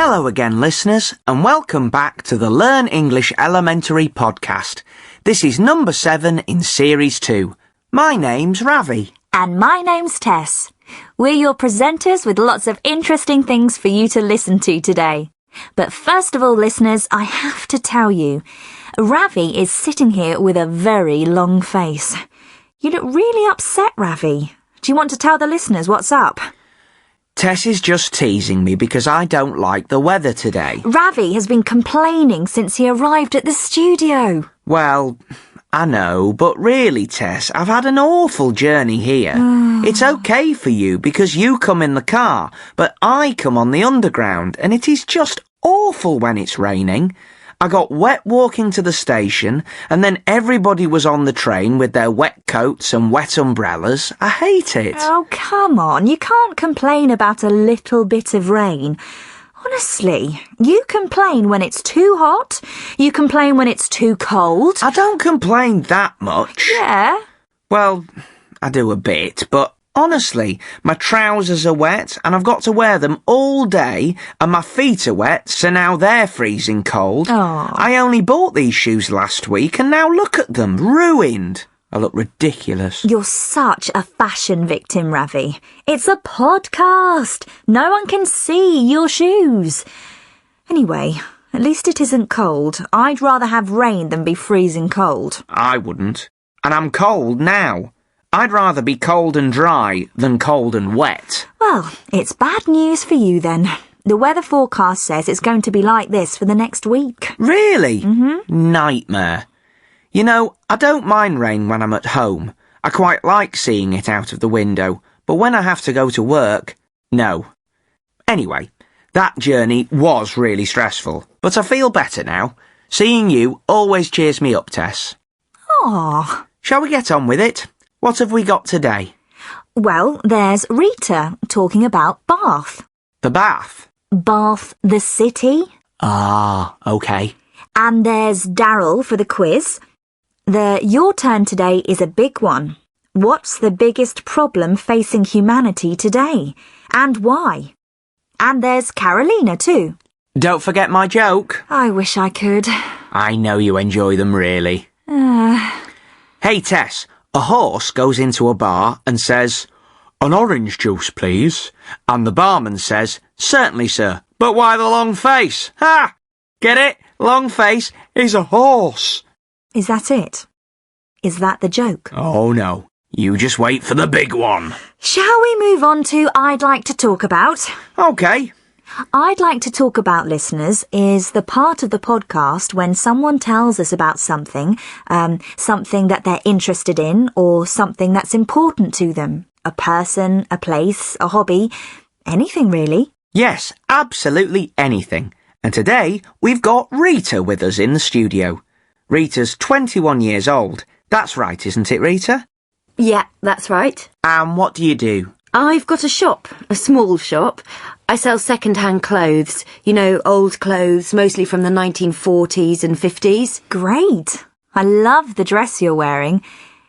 Hello again, listeners, and welcome back to the Learn English Elementary podcast. This is number 7 in Series 2. My name's Ravi. And my name's Tess. We're your presenters with lots of interesting things for you to listen to today. But first of all, listeners, I have to tell you, Ravi is sitting here with a very long face. You look really upset, Ravi. Do you want to tell the listeners what's up? Tess is just teasing me because I don't like the weather today. Ravi has been complaining since he arrived at the studio. Well, I know, but really, Tess, I've had an awful journey here. It's okay for you because you come in the car, but I come on the underground, and it is just awful when it's raining. I got wet walking to the station, and then everybody was on the train with their wet coats and wet umbrellas. I hate it. Oh, come on. You can't complain about a little bit of rain. Honestly, you complain when it's too hot. You complain when it's too cold. I don't complain that much. Yeah? Well, I do a bit, but honestly, my trousers are wet and I've got to wear them all day, and my feet are wet, so now they're freezing cold. Oh. I only bought these shoes last week and now look at them, ruined. I look ridiculous. You're such a fashion victim, Ravi. It's a podcast. No one can see your shoes. Anyway, at least it isn't cold. I'd rather have rain than be freezing cold. I wouldn't. And I'm cold now. I'd rather be cold and dry than cold and wet. Well, it's bad news for you then. The weather forecast says it's going to be like this for the next week. Really? Mm-hmm. Nightmare. You know, I don't mind rain when I'm at home. I quite like seeing it out of the window, but when I have to go to work, no. Anyway, that journey was really stressful, but I feel better now. Seeing you always cheers me up, Tess. Aww. Shall we get on with it? What have we got today? Well, there's Rita talking about Bath. The bath? Bath, the city. Ah, okay. And there's Daryl for the quiz. The Your Turn today is a big one. What's the biggest problem facing humanity today? And why? And there's Carolina too. Don't forget my joke. I wish I could. I know you enjoy them, really. Hey, Tess, a horse goes into a bar and says, "An orange juice, please." And the barman says, "Certainly, sir, but why the long face?" Ha! Get it? Long face is a horse. Is that it? Is that the joke? Oh, no. You just wait for the big one. Shall we move on to I'd like to talk about? Okay. I'd like to talk about, listeners, is the part of the podcast when someone tells us about something, something that they're interested in or something that's important to them. A person, a place, a hobby, anything really. Yes, absolutely anything. And today we've got Rita with us in the studio. Rita's 21 years old. That's right, isn't it, Rita? Yeah, that's right. And what do you do? I've got a shop, a small shop. I sell second-hand clothes. You know, old clothes, mostly from the 1940s and 50s. Great. I love the dress you're wearing.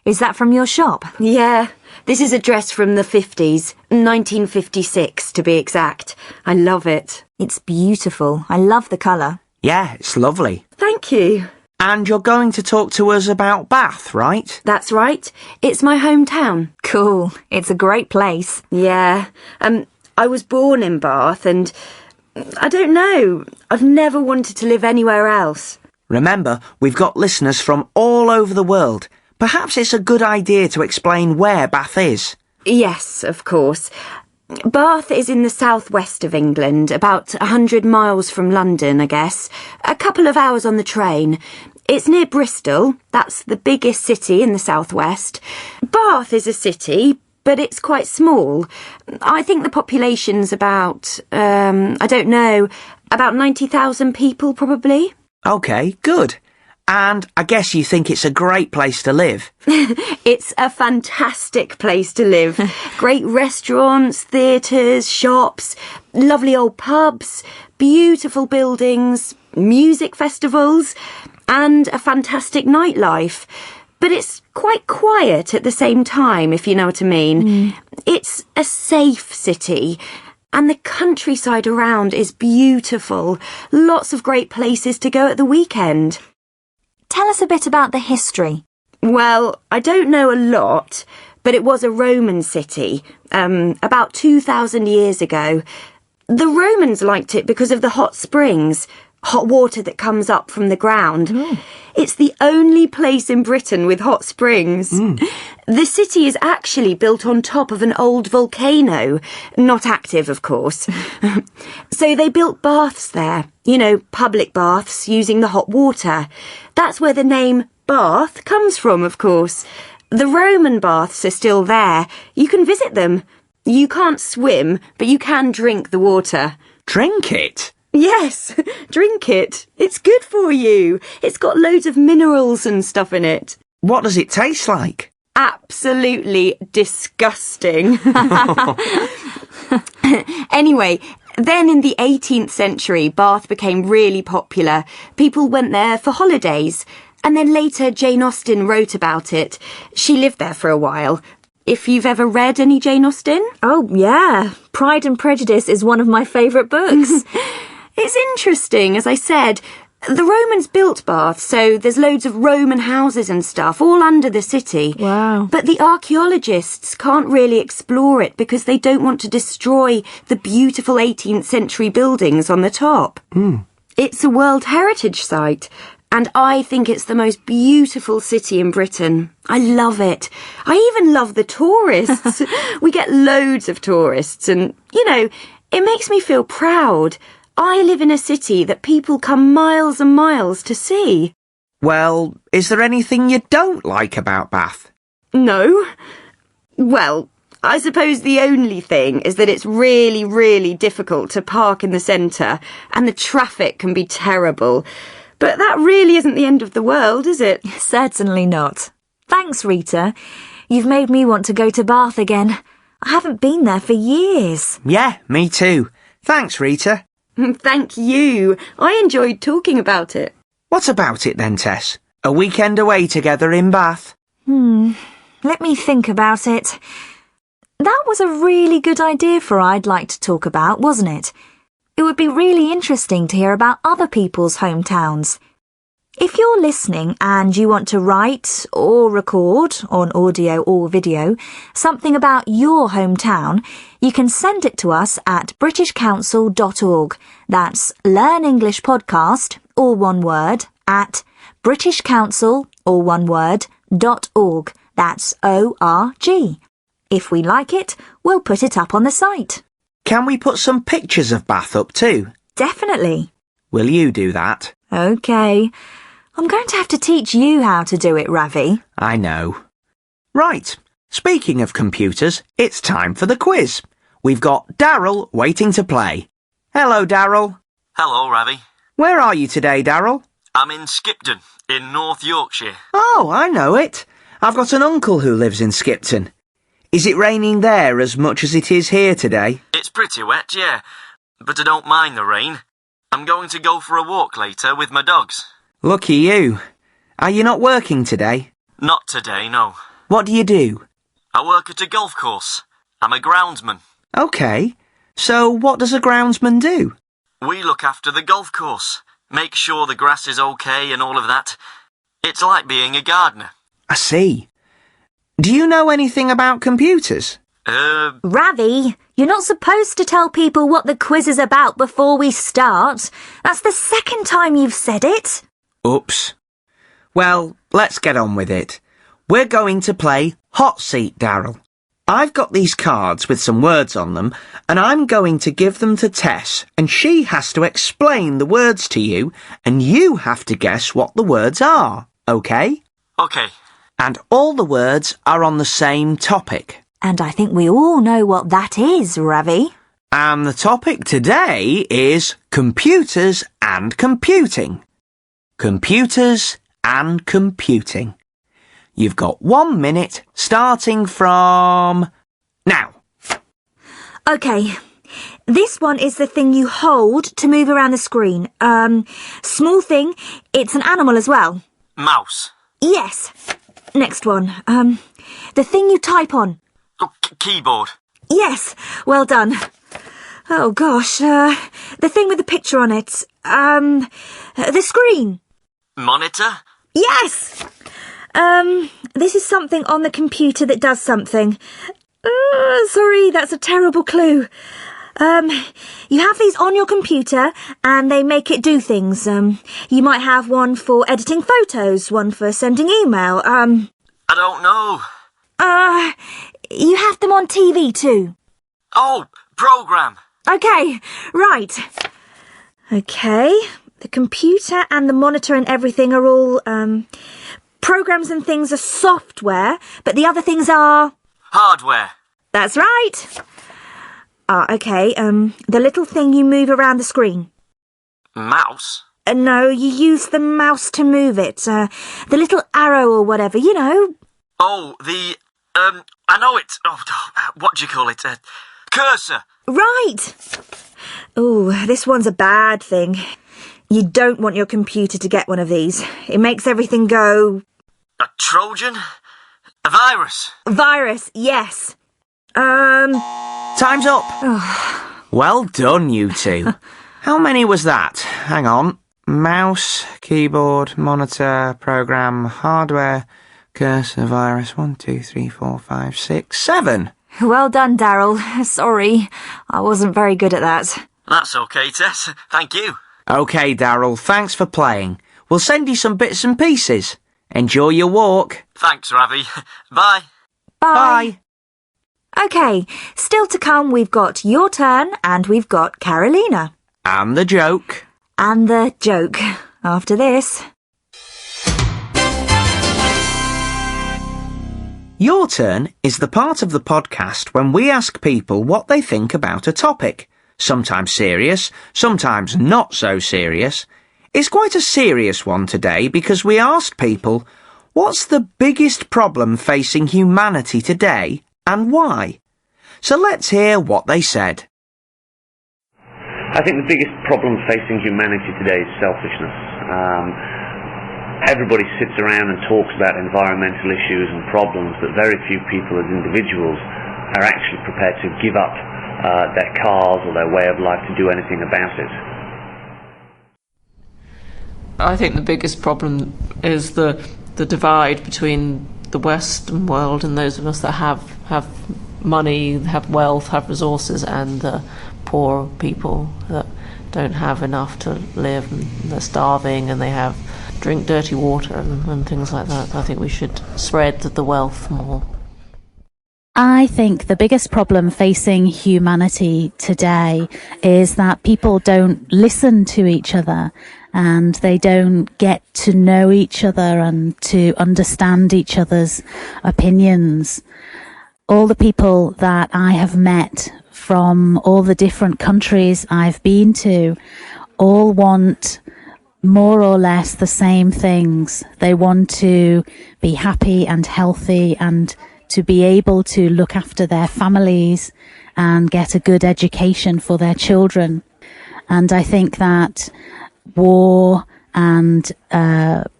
Is that from your shop? Yeah, this is a dress from the 50s, 1956 to be exact. I love it. It's beautiful. I love the colour. Yeah, it's lovely. Thank you. And you're going to talk to us about Bath, right? That's right. It's my hometown. Cool. It's a great place. Yeah. I was born in Bath and I don't know. I've never wanted to live anywhere else. Remember, we've got listeners from all over the world. Perhaps it's a good idea to explain where Bath is. Yes, of course. Bath is in the southwest of England, about 100 miles from London, I guess. A couple of hours on the train. It's near Bristol. That's the biggest city in the southwest. Bath is a city, but it's quite small. I think the population's about, I don't know, about 90,000 people probably. OK, good. And I guess you think it's a great place to live. It's a fantastic place to live. Great restaurants, theatres, shops, lovely old pubs, beautiful buildings, music festivals, and a fantastic nightlife. But it's quite quiet at the same time, if you know what I mean. It's a safe city. And the countryside around is beautiful. Lots of great places to go at the weekend. Tell us a bit about the history. Well, I don't know a lot, but it was a Roman city, about 2,000 years ago. The Romans liked it because of the hot springs, hot water that comes up from the ground. It's the only place in Britain with hot springs. The city is actually built on top of an old volcano, not active, of course. So they built baths there, public baths using the hot water. That's where the name Bath comes from, of course. The Roman baths are still there. You can visit them. You can't swim, but you can drink the water. Drink it? Yes, drink it. It's good for you. It's got loads of minerals and stuff in it. What does it taste like? Absolutely disgusting. Anyway, then in the 18th century, Bath became really popular. People went there for holidays. And then later, Jane Austen wrote about it. She lived there for a while. If you've ever read any Jane Austen? Oh, yeah. Pride and Prejudice is one of my favourite books. It's interesting, as I said. The Romans built Bath, so there's loads of Roman houses and stuff all under the city. Wow. But the archaeologists can't really explore it because they don't want to destroy the beautiful 18th century buildings on the top. It's a World Heritage Site. And I think it's the most beautiful city in Britain. I love it. I even love the tourists. We get loads of tourists and, it makes me feel proud. I live in a city that people come miles and miles to see. Well, is there anything you don't like about Bath? No. Well, I suppose the only thing is that it's really, really difficult to park in the centre and the traffic can be terrible. But that really isn't the end of the world, is it? Certainly not. Thanks, Rita. You've made me want to go to Bath again. I haven't been there for years. Yeah, me too. Thanks, Rita. Thank you. I enjoyed talking about it. What about it then, Tess? A weekend away together in Bath? Let me think about it. That was a really good idea for I'd like to talk about, wasn't it? It would be really interesting to hear about other people's hometowns. If you're listening and you want to write or record, on audio or video, something about your hometown, you can send it to us at britishcouncil.org. That's Learn English Podcast, all one word, at britishcouncil, all one word, .org. That's O-R-G. If we like it, we'll put it up on the site. Can we put some pictures of Bath up too? Definitely. Will you do that? OK. I'm going to have to teach you how to do it, Ravi. I know. Right. Speaking of computers, it's time for the quiz. We've got Darryl waiting to play. Hello, Darryl. Hello, Ravi. Where are you today, Darryl? I'm in Skipton, in North Yorkshire. Oh, I know it. I've got an uncle who lives in Skipton. Is it raining there as much as it is here today? It's pretty wet, yeah, but I don't mind the rain. I'm going to go for a walk later with my dogs. Lucky you. Are you not working today? Not today, no. What do you do? I work at a golf course. I'm a groundsman. OK. So what does a groundsman do? We look after the golf course, make sure the grass is OK and all of that. It's like being a gardener. I see. Do you know anything about computers? Ravi, you're not supposed to tell people what the quiz is about before we start. That's the second time you've said it. Oops. Well, let's get on with it. We're going to play Hot Seat, Darryl. I've got these cards with some words on them, and I'm going to give them to Tess, and she has to explain the words to you, and you have to guess what the words are, OK? OK. And all the words are on the same topic. And I think we all know what that is, Ravi. And the topic today is computers and computing. Computers and computing. You've got 1 minute starting from now. OK. This one is the thing you hold to move around the screen. Small thing. It's an animal as well. Mouse. Yes. Next one. The thing you type on. Oh, keyboard. Yes. Well done. Oh, gosh, the thing with the picture on it. The screen. Monitor? Yes! This is something on the computer that does something. Sorry, that's a terrible clue. You have these on your computer and they make it do things. You might have one for editing photos, one for sending email. I don't know. You have them on TV too. Oh, program. Okay, right. Okay, the computer and the monitor and everything are all, programs and things are software, but the other things are... Hardware. That's right. Okay, the little thing you move around the screen. Mouse? No, you use the mouse to move it. The little arrow or whatever, you know. Oh, I know it. Oh, what do you call it? Cursor. Right. Oh, this one's a bad thing. You don't want your computer to get one of these. It makes everything go... A Trojan? A virus? Virus, yes. Time's up. Well done, you two. How many was that? Hang on. Mouse, keyboard, monitor, program, hardware, cursor, virus. 1, 2, 3, 4, 5, 6, 7. Well done, Daryl. Sorry, I wasn't very good at that. That's okay, Tess. Thank you. OK, Daryl, thanks for playing. We'll send you some bits and pieces. Enjoy your walk. Thanks, Ravi. Bye. Bye. OK, still to come, we've got your turn and we've got Carolina. And the joke. And the joke after this. Your Turn is the part of the podcast when we ask people what they think about a topic. Sometimes serious, sometimes not so serious. It's quite a serious one today because we asked people, what's the biggest problem facing humanity today and why? So let's hear what they said. I think the biggest problem facing humanity today is selfishness. Everybody sits around and talks about environmental issues and problems, but very few people as individuals are actually prepared to give up their cars or their way of life to do anything about it. I think the biggest problem is the divide between the Western world and those of us that have money, have wealth, have resources, and the poor people that don't have enough to live and they're starving and they drink dirty water and things like that. I think we should spread the wealth more. I think the biggest problem facing humanity today is that people don't listen to each other and they don't get to know each other and to understand each other's opinions. All the people that I have met from all the different countries I've been to all want more or less the same things. They want to be happy and healthy and to be able to look after their families and get a good education for their children. And I think that war and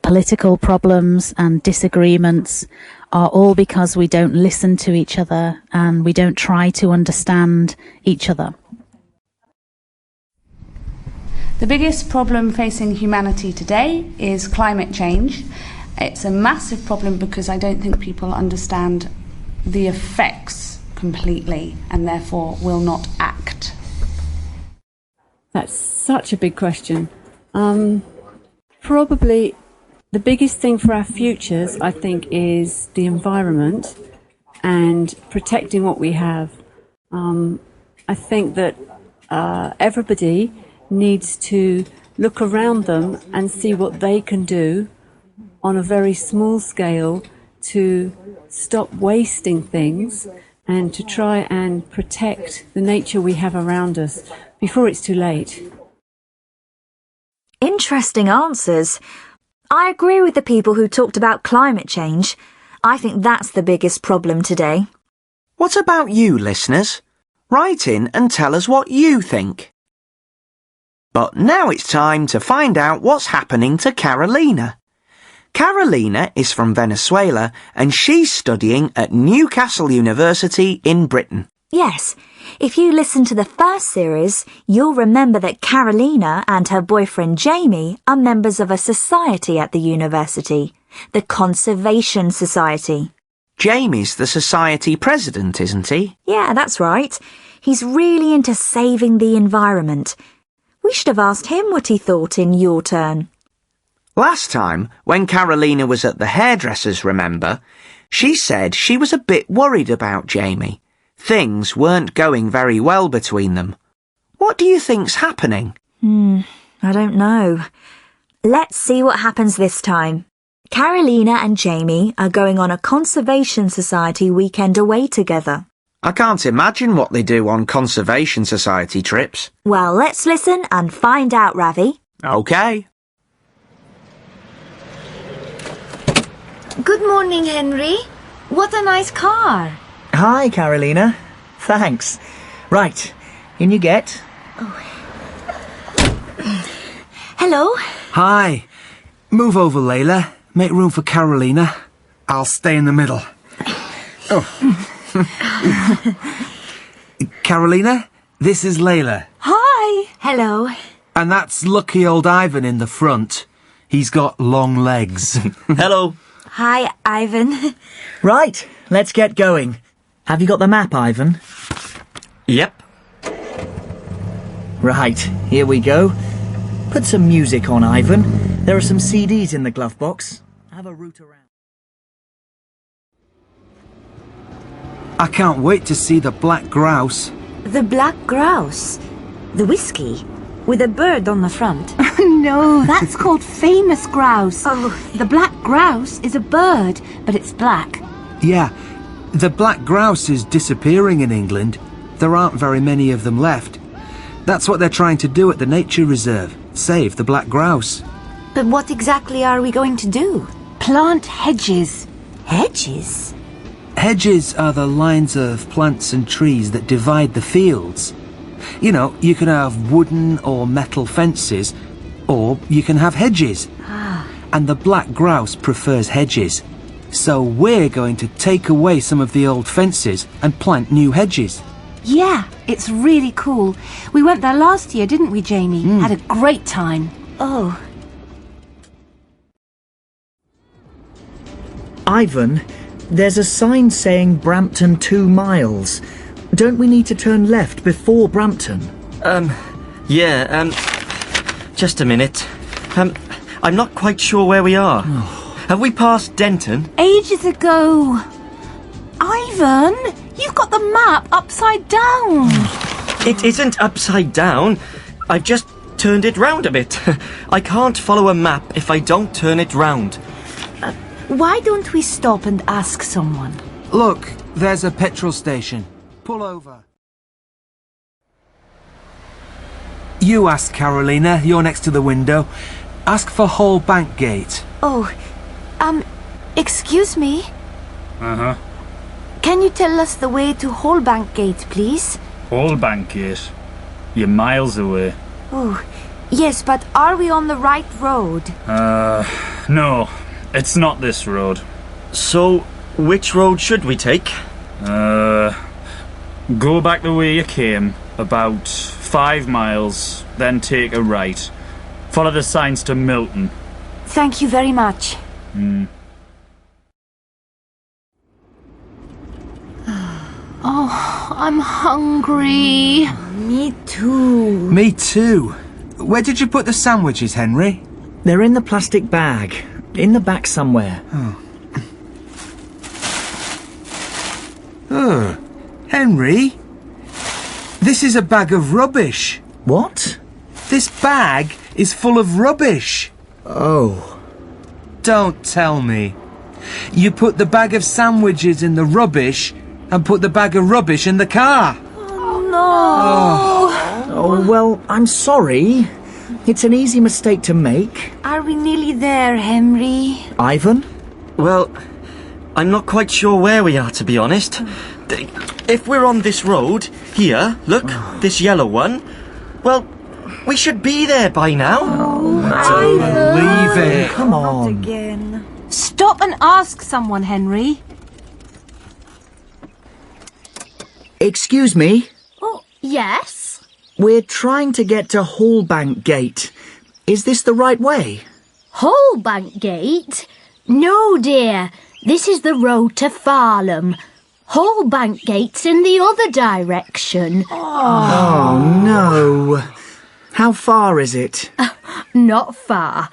political problems and disagreements are all because we don't listen to each other and we don't try to understand each other. The biggest problem facing humanity today is climate change. It's a massive problem because I don't think people understand the effects completely and therefore will not act. That's such a big question. Probably the biggest thing for our futures, I think, is the environment and protecting what we have. I think that everybody needs to look around them and see what they can do on a very small scale to stop wasting things and to try and protect the nature we have around us before it's too late. Interesting answers. I agree with the people who talked about climate change. I think that's the biggest problem today. What about you, listeners? Write in and tell us what you think. But now it's time to find out what's happening to Carolina. Carolina is from Venezuela and she's studying at Newcastle University in Britain. Yes, if you listen to the first series, you'll remember that Carolina and her boyfriend Jamie are members of a society at the university, the Conservation Society. Jamie's the society president, isn't he? Yeah, that's right. He's really into saving the environment. We should have asked him what he thought in your turn. Last time, when Carolina was at the hairdresser's, remember, she said she was a bit worried about Jamie. Things weren't going very well between them. What do you think's happening? I don't know. Let's see what happens this time. Carolina and Jamie are going on a Conservation Society weekend away together. I can't imagine what they do on Conservation Society trips. Well, let's listen and find out, Ravi. OK. Good morning, Henry. What a nice car. Hi, Carolina. Thanks. Right, in you get. Hello. Hi. Move over, Layla. Make room for Carolina. I'll stay in the middle. Carolina, this is Layla. Hi. Hello. And that's lucky old Ivan in the front. He's got long legs. Hello. Hi, Ivan. Right, let's get going. Have you got the map, Ivan? Yep. Right, here we go. Put some music on, Ivan. There are some CDs in the glove box. Have a route around. I can't wait to see the black grouse. The black grouse. The whiskey. With a bird on the front. No, that's called famous grouse. Oh. The black grouse is a bird, but it's black. Yeah, the black grouse is disappearing in England. There aren't very many of them left. That's what they're trying to do at the nature reserve. Save the black grouse. But what exactly are we going to do? Plant hedges. Hedges? Hedges are the lines of plants and trees that divide the fields. You know, you can have wooden or metal fences, or you can have hedges. And the black grouse prefers hedges. So we're going to take away some of the old fences and plant new hedges. Yeah, it's really cool. We went there last year, didn't we, Jamie? Had a great time. Oh. Ivan, there's a sign saying Brampton 2 miles. Don't we need to turn left before Brampton? Yeah, just a minute. I'm not quite sure where we are. Have we passed Denton? Ages ago. Ivan, you've got the map upside down. It isn't upside down. I've just turned it round a bit. I can't follow a map if I don't turn it round. Why don't we stop and ask someone? Look, there's a petrol station. Pull over. You ask, Carolina. You're next to the window. Ask for Hall Bank Gate. Oh, excuse me? Uh-huh. Can you tell us the way to Holbank Gate, please? Holbank Gate? You're miles away. Oh, yes, but are we on the right road? No. It's not this road. So, which road should we take? Go back the way you came, about 5 miles, then take a right. Follow the signs to Milton. Thank you very much. Oh, I'm hungry. Me too. Me too. Where did you put the sandwiches, Henry? They're in the plastic bag. In the back somewhere. Henry? This is a bag of rubbish. What? This bag is full of rubbish. Oh. Don't tell me. You put the bag of sandwiches in the rubbish and put the bag of rubbish in the car. Oh, no. Oh, well, I'm sorry. It's an easy mistake to make. Are we nearly there, Henry? Ivan? Well, I'm not quite sure where we are, to be honest. If we're on this road, here, look, this yellow one, well, we should be there by now. Don't believe it. Come on. Not again. Stop and ask someone, Henry. Excuse me? Oh, yes? We're trying to get to Hallbank Gate. Is this the right way? Hallbank Gate? No, dear. This is the road to Farnham. Hallbank Gate's in the other direction. Oh, no. How far is it? Not far.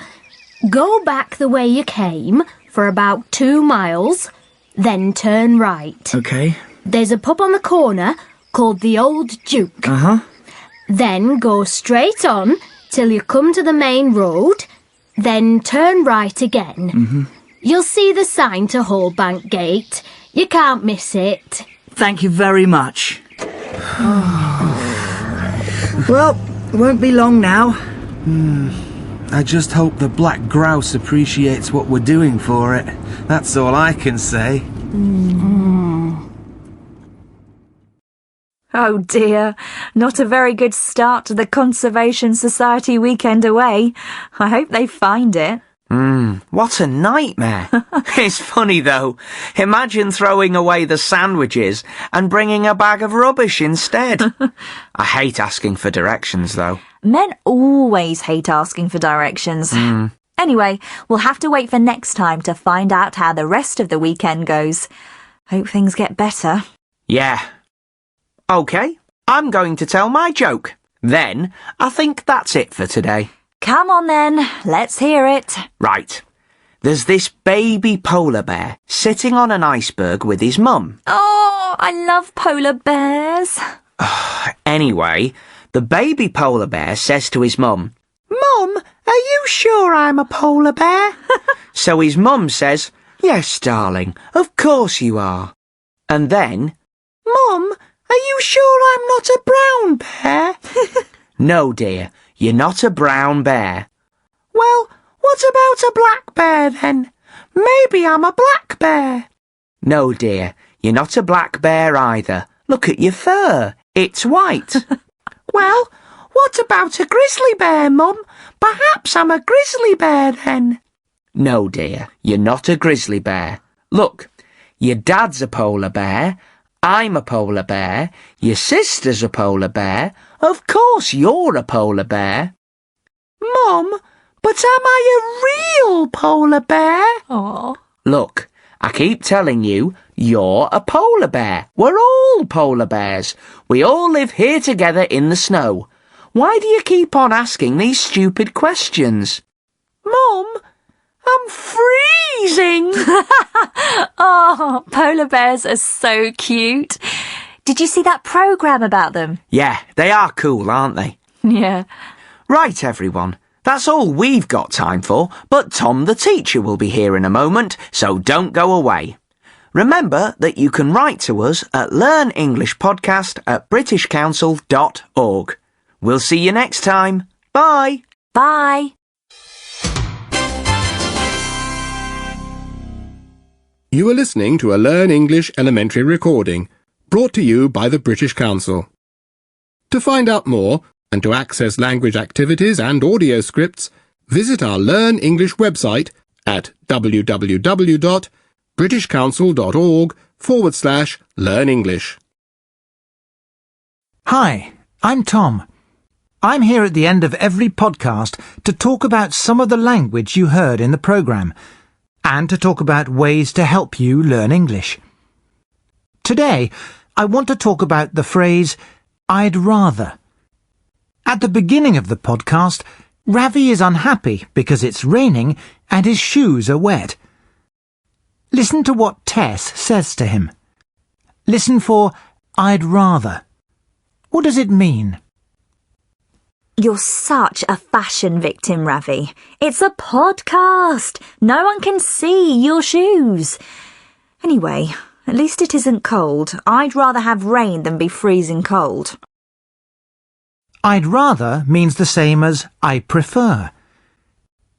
Go back the way you came for about 2 miles, then turn right. OK. There's a pub on the corner called the Old Duke. Uh-huh. Then go straight on till you come to the main road, then turn right again. Mm-hmm. You'll see the sign to Hallbank Gate. You can't miss it. Thank you very much. Well, won't be long now. I just hope the black grouse appreciates what we're doing for it. That's all I can say. Oh dear, not a very good start to the Conservation Society weekend away. I hope they find it. What a nightmare. It's funny though. Imagine throwing away the sandwiches and bringing a bag of rubbish instead. I hate asking for directions though. Men always hate asking for directions. Anyway, we'll have to wait for next time to find out how the rest of the weekend goes. Hope things get better. Yeah. OK, I'm going to tell my joke. Then, I think that's it for today. Come on then, let's hear it. Right. There's this baby polar bear sitting on an iceberg with his mum. Oh, I love polar bears. Anyway, the baby polar bear says to his mum, "Mum, are you sure I'm a polar bear?" So his mum says, "Yes, darling, of course you are." And then, "Mum, are you sure I'm not a brown bear?" "No, dear, you're not a brown bear." "Well, what about a black bear then? Maybe I'm a black bear." "No, dear, you're not a black bear either. Look at your fur. It's white." "Well, what about a grizzly bear, Mum? Perhaps I'm a grizzly bear then." "No, dear, you're not a grizzly bear. Look, your dad's a polar bear, I'm a polar bear, your sister's a polar bear, of course you're a polar bear." "Mum, but am I a real polar bear?" Aw. "Look, I keep telling you, you're a polar bear. We're all polar bears. We all live here together in the snow. Why do you keep on asking these stupid questions?" "Mum, I'm freezing." Oh, polar bears are so cute. Did you see that programme about them? Yeah, they are cool, aren't they? Yeah. Right, everyone. That's all we've got time for, but Tom the teacher will be here in a moment, so don't go away. Remember that you can write to us at learnenglishpodcast@britishcouncil.org. We'll see you next time. Bye. Bye. You are listening to a Learn English elementary recording, brought to you by the British Council. To find out more, and to access language activities and audio scripts, visit our Learn English website at www.britishcouncil.org/learnenglish. Hi, I'm Tom. I'm here at the end of every podcast to talk about some of the language you heard in the programme, and to talk about ways to help you learn English. Today, I want to talk about the phrase, "I'd rather." At the beginning of the podcast, Ravi is unhappy because it's raining and his shoes are wet. Listen to what Tess says to him. Listen for "I'd rather." What does it mean? You're such a fashion victim, Ravi. It's a podcast. No one can see your shoes. Anyway, at least it isn't cold. I'd rather have rain than be freezing cold. I'd rather means the same as I prefer.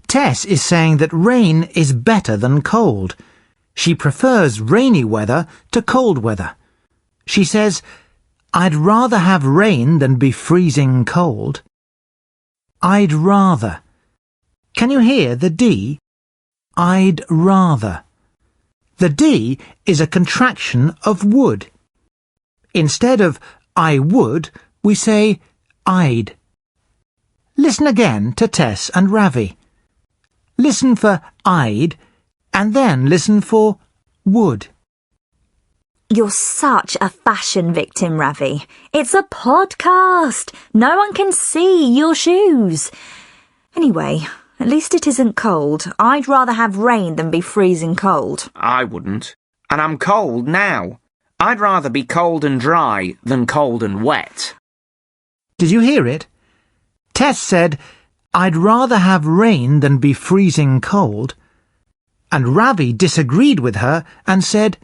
Tess is saying that rain is better than cold. She prefers rainy weather to cold weather. She says, "I'd rather have rain than be freezing cold." I'd rather. Can you hear the D? I'd rather. The D is a contraction of would. Instead of I would, we say I'd. Listen again to Tess and Ravi. Listen for I'd, and then listen for would. You're such a fashion victim, Ravi. It's a podcast. No one can see your shoes. Anyway, at least it isn't cold. I'd rather have rain than be freezing cold. I wouldn't. And I'm cold now. I'd rather be cold and dry than cold and wet. Did you hear it? Tess said, I'd rather have rain than be freezing cold. And Ravi disagreed with her and said,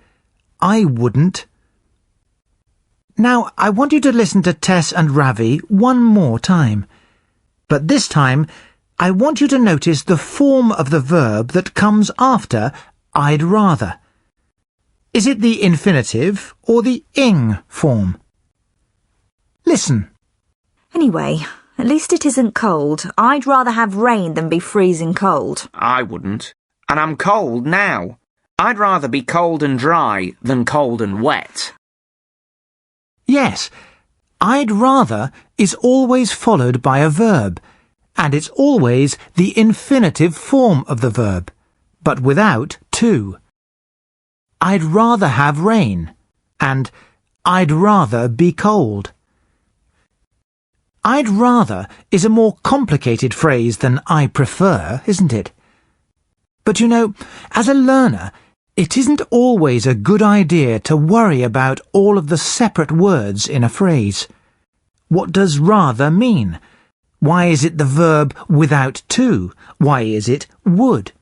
I wouldn't. Now, I want you to listen to Tess and Ravi one more time. But this time, I want you to notice the form of the verb that comes after I'd rather. Is it the infinitive or the ing form? Listen. Anyway, at least it isn't cold. I'd rather have rain than be freezing cold. I wouldn't. And I'm cold now. I'd rather be cold and dry than cold and wet. Yes, I'd rather is always followed by a verb, and it's always the infinitive form of the verb, but without to. I'd rather have rain, and I'd rather be cold. I'd rather is a more complicated phrase than I prefer, isn't it? But you know, as a learner, it isn't always a good idea to worry about all of the separate words in a phrase. What does rather mean? Why is it the verb without to? Why is it would?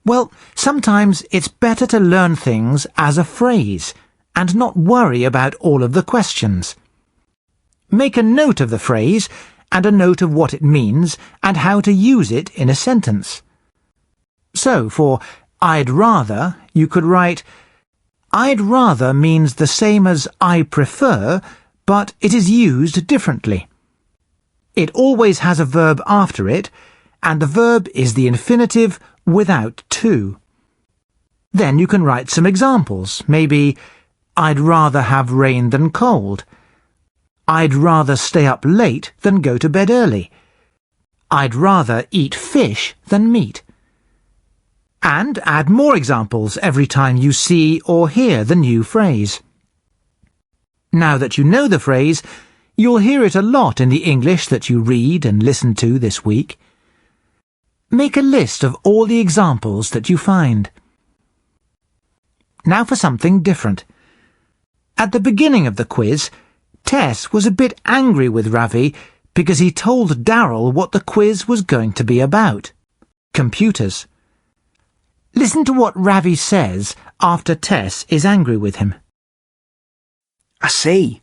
Well, sometimes it's better to learn things as a phrase and not worry about all of the questions. Make a note of the phrase and a note of what it means and how to use it in a sentence. So, for I'd rather, you could write, I'd rather means the same as I prefer, but it is used differently. It always has a verb after it, and the verb is the infinitive without to. Then you can write some examples. Maybe, I'd rather have rain than cold. I'd rather stay up late than go to bed early. I'd rather eat fish than meat. And add more examples every time you see or hear the new phrase. Now that you know the phrase, you'll hear it a lot in the English that you read and listen to this week. Make a list of all the examples that you find. Now for something different. At the beginning of the quiz, Tess was a bit angry with Ravi because he told Darryl what the quiz was going to be about. Computers. Listen to what Ravi says after Tess is angry with him. I see.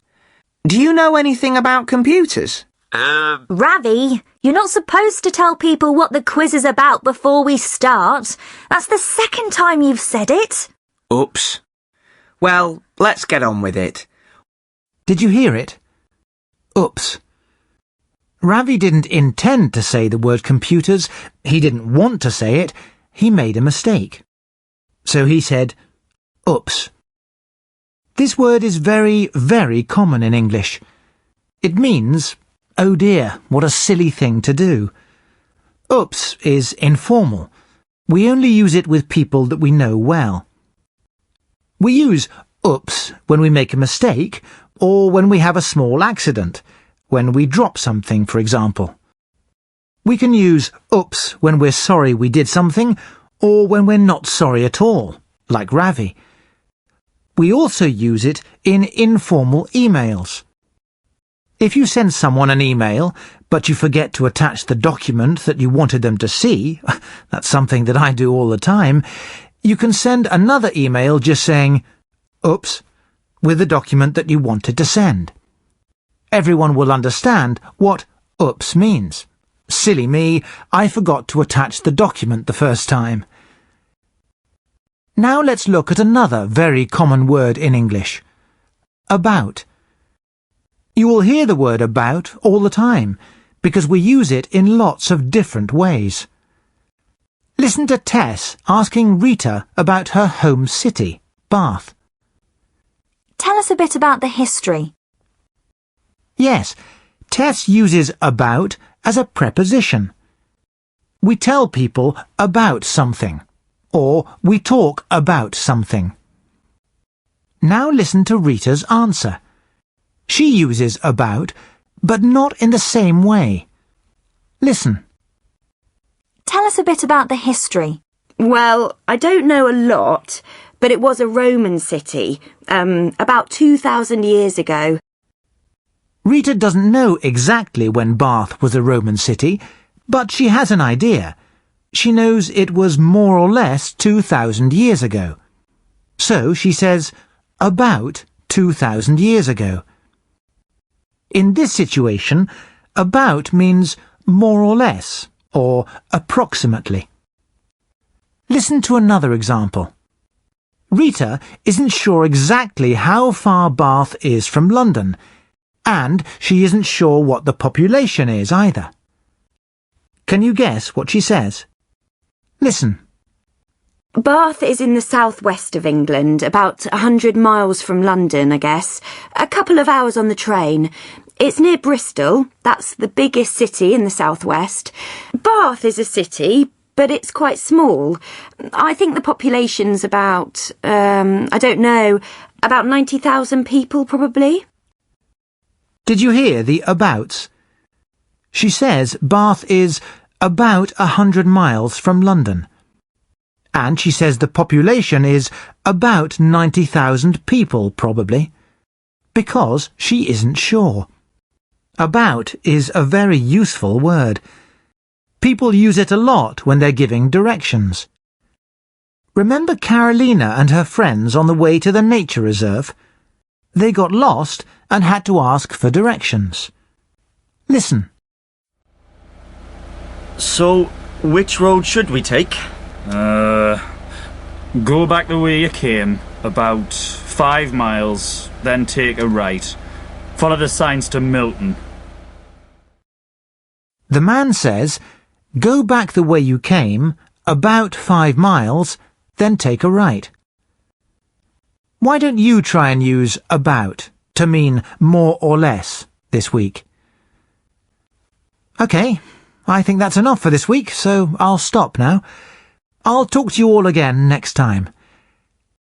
Do you know anything about computers? Ravi, you're not supposed to tell people what the quiz is about before we start. That's the second time you've said it. Oops. Well, let's get on with it. Did you hear it? Oops. Ravi didn't intend to say the word computers. He didn't want to say it. He made a mistake. So he said, oops. This word is very, very common in English. It means, oh dear, what a silly thing to do. Oops is informal. We only use it with people that we know well. We use oops when we make a mistake, or when we have a small accident, when we drop something, for example. We can use oops when we're sorry we did something, or when we're not sorry at all, like Ravi. We also use it in informal emails. If you send someone an email, but you forget to attach the document that you wanted them to see, that's something that I do all the time, you can send another email just saying, oops, with the document that you wanted to send. Everyone will understand what oops means. Silly me, I forgot to attach the document the first time. Now let's look at another very common word in English. About. You will hear the word about all the time, because we use it in lots of different ways. Listen to Tess asking Rita about her home city, Bath. Tell us a bit about the history. Yes, Tess uses about as a preposition. We tell people about something, or we talk about something. Now listen to Rita's answer. She uses about, but not in the same way. Listen. Tell us a bit about the history. Well, I don't know a lot, but it was a Roman city, about 2,000 years ago. Rita doesn't know exactly when Bath was a Roman city, but she has an idea. She knows it was more or less 2,000 years ago. So she says, about 2,000 years ago. In this situation, about means more or less, or approximately. Listen to another example. Rita isn't sure exactly how far Bath is from London, and she isn't sure what the population is either. Can you guess what she says? Listen. Bath is in the southwest of England, about 100 miles from London, I guess. A couple of hours on the train. It's near Bristol. That's the biggest city in the southwest. Bath is a city, but it's quite small. I think the population's about, I don't know, about 90,000 people probably. Did you hear the abouts? She says Bath is about 100 miles from London. And she says the population is about 90,000 people, probably, because she isn't sure. About is a very useful word. People use it a lot when they're giving directions. Remember Carolina and her friends on the way to the nature reserve? They got lost and had to ask for directions. Listen. So, which road should we take? Go back the way you came, about 5 miles, then take a right. Follow the signs to Milton. The man says, go back the way you came, about 5 miles, then take a right. Why don't you try and use about to mean more or less this week? OK, I think that's enough for this week, so I'll stop now. I'll talk to you all again next time.